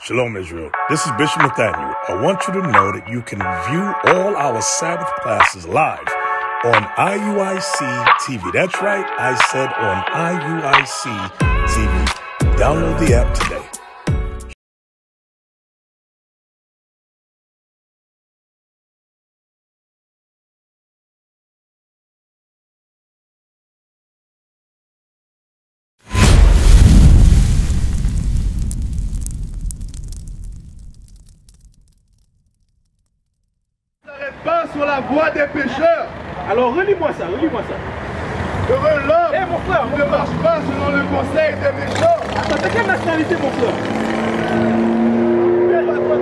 Shalom, Israel. This is Bishop Nathaniel. I want you to know that you can view all our Sabbath classes live on IUIC TV. That's right, I said on IUIC TV. Download the app today. Pas sur la voie des pécheurs. Alors relis-moi ça, relis-moi ça. Heureux l'homme mon frère, qui ne marche pas selon le conseil des méchants. Attends, t'as quelle nationalité mon frère?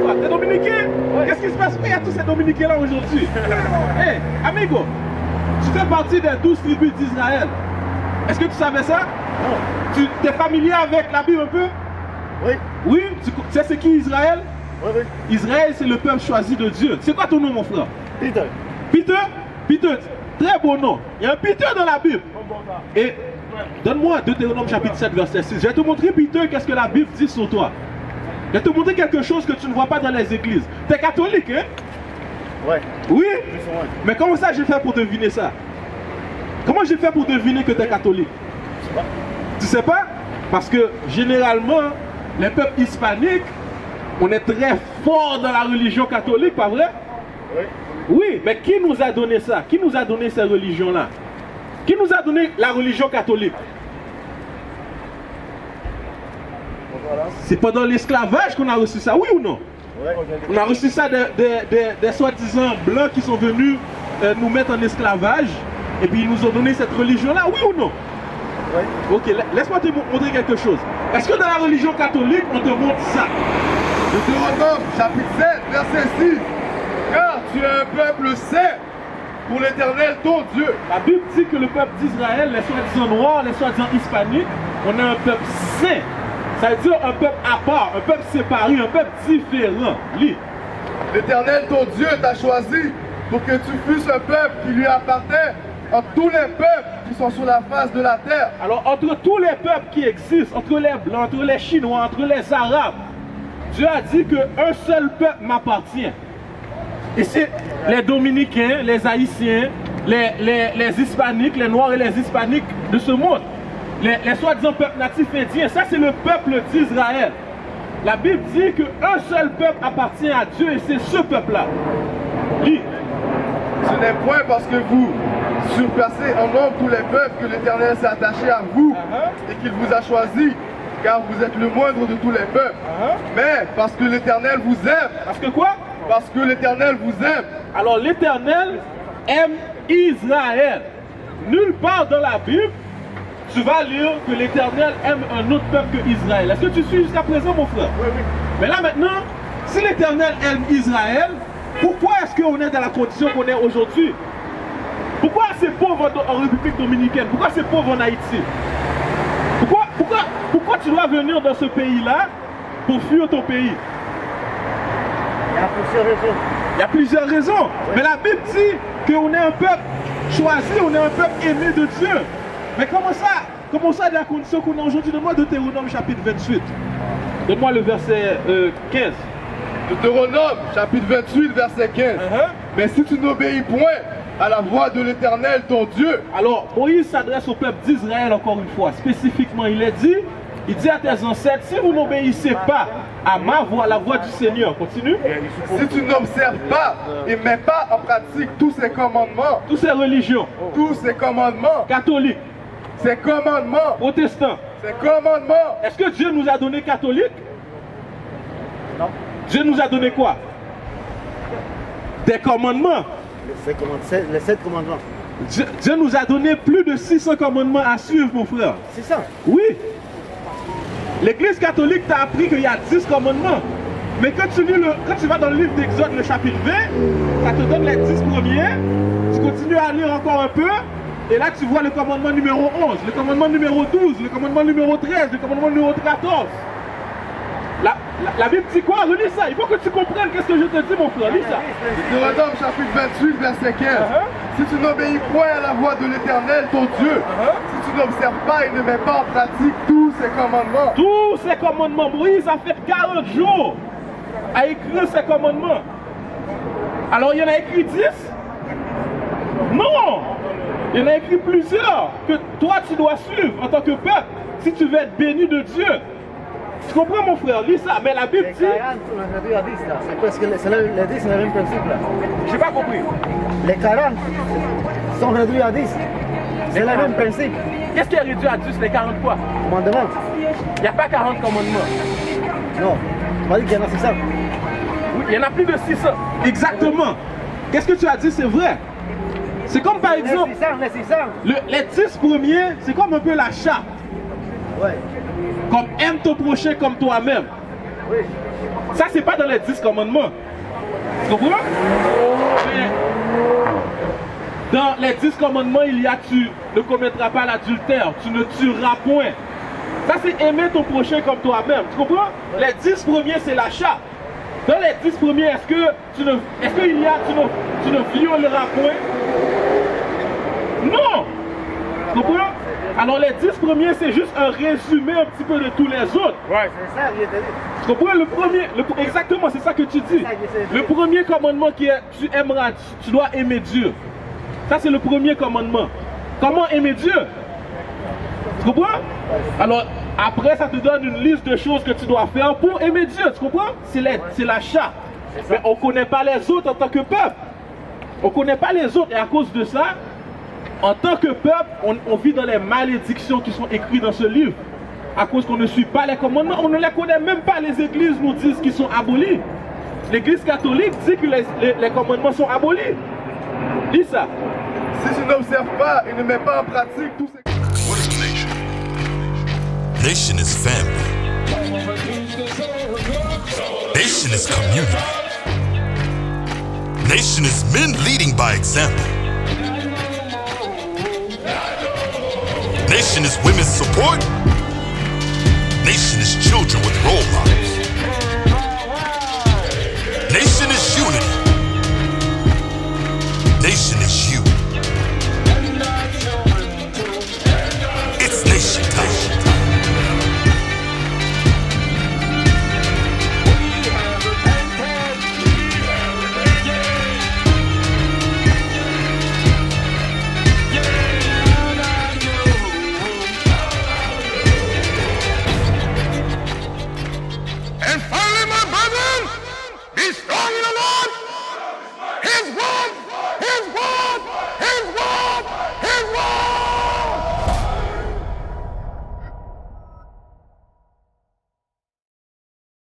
Toi, t'es dominicain? Ouais. Qu'est-ce qui se passe? Il y a tous ces dominicains là aujourd'hui. Hey, amigo, tu fais partie des 12 tribus d'Israël. Est-ce que tu savais ça? Non. Tu es familier avec la Bible un peu? Oui. Oui? Tu sais c'est qui Israël? Oui, oui. Israël, c'est le peuple choisi de Dieu. C'est quoi ton nom mon frère? Peter. Peter? Peter, très beau nom. Il y a un Peter dans la Bible. Et donne-moi Deutéronome chapitre 7 verset 6. Je vais te montrer Peter qu'est-ce que la Bible dit sur toi. Je vais te montrer quelque chose que tu ne vois pas dans les églises. Tu es catholique, hein? Ouais. Oui? Ouais. Mais comment ça j'ai fait pour deviner ça? Comment j'ai fait pour deviner que tu es catholique? Je sais pas. Tu sais pas? Parce que généralement, les peuples hispaniques, on est très fort dans la religion catholique, pas vrai? Oui. Oui, mais qui nous a donné ça? Qui nous a donné ces religions-là? Qui nous a donné la religion catholique? Voilà. C'est pendant l'esclavage qu'on a reçu ça, oui ou non? Ouais. On a reçu ça des soi-disant blancs qui sont venus nous mettre en esclavage et puis ils nous ont donné cette religion-là, oui ou non? Oui. Ok, laisse-moi te montrer quelque chose. Est-ce que dans la religion catholique, on te montre ça? Deutéronome chapitre 7 verset 6. Car tu es un peuple saint pour l'Éternel ton Dieu. La Bible dit que le peuple d'Israël, les soi-disant noirs, les soi-disant hispaniques, on est un peuple saint. Ça veut dire un peuple à part, un peuple séparé, un peuple différent. Lis. L'Éternel ton Dieu t'a choisi pour que tu fusses un peuple qui lui appartient entre tous les peuples qui sont sur la face de la terre. Alors entre tous les peuples qui existent, entre les blancs, entre les chinois, entre les arabes, Dieu a dit qu'un seul peuple m'appartient. Et c'est les dominicains, les haïtiens, les hispaniques, les noirs et les hispaniques de ce monde. Les soi-disant peuples natifs indiens, ça c'est le peuple d'Israël. La Bible dit qu'un seul peuple appartient à Dieu et c'est ce peuple-là. Lis. Ce n'est point parce que vous surpassez en nombre tous les peuples que l'Éternel s'est attaché à vous et qu'il vous a choisi, car vous êtes le moindre de tous les peuples. Mais parce que l'Éternel vous aime. Parce que quoi? Parce que l'Éternel vous aime. Alors l'Éternel aime Israël. Nulle part dans la Bible, tu vas lire que l'Éternel aime un autre peuple que Israël. Est-ce que tu suis jusqu'à présent mon frère? Oui, oui. Mais là maintenant, si l'Éternel aime Israël, pourquoi est-ce qu'on est dans la condition qu'on est aujourd'hui? Pourquoi c'est pauvre en République dominicaine? Pourquoi c'est pauvre en Haïti? Pourquoi tu dois venir dans ce pays-là pour fuir ton pays? Il y a plusieurs raisons. Il y a plusieurs raisons. Mais la Bible dit qu'on est un peuple choisi, on est un peuple aimé de Dieu. Mais comment ça dans la condition qu'on est aujourd'hui? Donne-moi Deutéronome chapitre 28. Donne-moi le verset 15. Deutéronome chapitre 28 verset 15. Mais si tu n'obéis point à la voix de l'Éternel ton Dieu. Alors Moïse s'adresse au peuple d'Israël encore une fois. Spécifiquement il dit à tes ancêtres, si vous n'obéissez pas à ma voix, la voix du Seigneur, continue. Si tu n'observes pas et mets pas en pratique tous ces commandements, Toutes ces religions, tous ces commandements, catholiques, ces commandements, protestants, ces commandements. est-ce que Dieu nous a donné catholiques? Non. Dieu nous a donné quoi? Des commandements. Les 7 commandements. Dieu nous a donné plus de 600 commandements à suivre, mon frère. C'est ça. Oui. L'Église catholique t'a appris qu'il y a 10 commandements. Mais quand tu vas dans le livre d'Exode, le chapitre 20, ça te donne les 10 premiers. Tu continues à lire encore un peu. Et là, tu vois le commandement numéro 11, le commandement numéro 12, le commandement numéro 13, le commandement numéro 14. La Bible dit quoi? Relis ça. Il faut que tu comprennes qu'est-ce que je te dis, mon frère. Lis ça. Deutéronome chapitre 28 verset 15. Si tu n'obéis point à la voix de l'Éternel ton Dieu, si tu n'observes pas et ne mets pas en pratique tous ces commandements. Tous ces commandements, Moïse a fait 40 jours à écrire ces commandements. Alors, il y en a écrit 10? Non! Il y en a écrit plusieurs que toi, tu dois suivre en tant que peuple si tu veux être béni de Dieu. Tu comprends, mon frère? Lis ça. Mais la Bible dit... Les 40, on a réduit à 10 là. C'est presque les 10, c'est le même principe là. J'ai pas compris. Les 40 sont réduits à 10. C'est le même principe. Qu'est-ce qui est réduit à 10 les 40 quoi? Commandement. Il n'y a pas 40 commandements. Non. Tu m'as dit qu'il y en a 600. Oui, il y en a plus de 600. Exactement. Qu'est-ce que tu as dit? C'est vrai. C'est comme par exemple... Les 600. Les 10 premiers, c'est comme un peu la charte. Ouais. Comme aime ton prochain comme toi-même. Oui. Ça, c'est pas dans les 10 commandements. Tu comprends? Mais dans les 10 commandements, il y a tu ne commettras pas l'adultère, tu ne tueras point. Ça, c'est aimer ton prochain comme toi-même. Tu comprends? Les 10 premiers, c'est la charte. Dans les 10 premiers, est-ce que tu ne violeras point? Non! Tu comprends? Alors les 10 premiers, c'est juste un résumé un petit peu de tous les autres. Ouais, c'est ça, il était dit. Tu comprends? Le premier, exactement, c'est ça que tu dis. Le premier commandement qui est, tu aimeras, tu dois aimer Dieu. Ça, c'est le premier commandement. Comment aimer Dieu? Tu comprends? Alors, après, ça te donne une liste de choses que tu dois faire pour aimer Dieu. Tu comprends? C'est la charte. Mais on ne connaît pas les autres en tant que peuple. On ne connaît pas les autres. Et à cause de ça, en tant que peuple, on vit dans les malédictions qui sont écrites dans ce livre. À cause qu'on ne suit pas les commandements, on ne les connaît même pas. Les églises nous disent qu'ils sont abolis. L'église catholique dit que les commandements sont abolis. Dis ça. Si tu n'observes pas et ne mets pas en pratique tous ces... What is a nation? Nation is family. Nation is community. Nation is men leading by example. Nation is women's support. Nation is children with role models.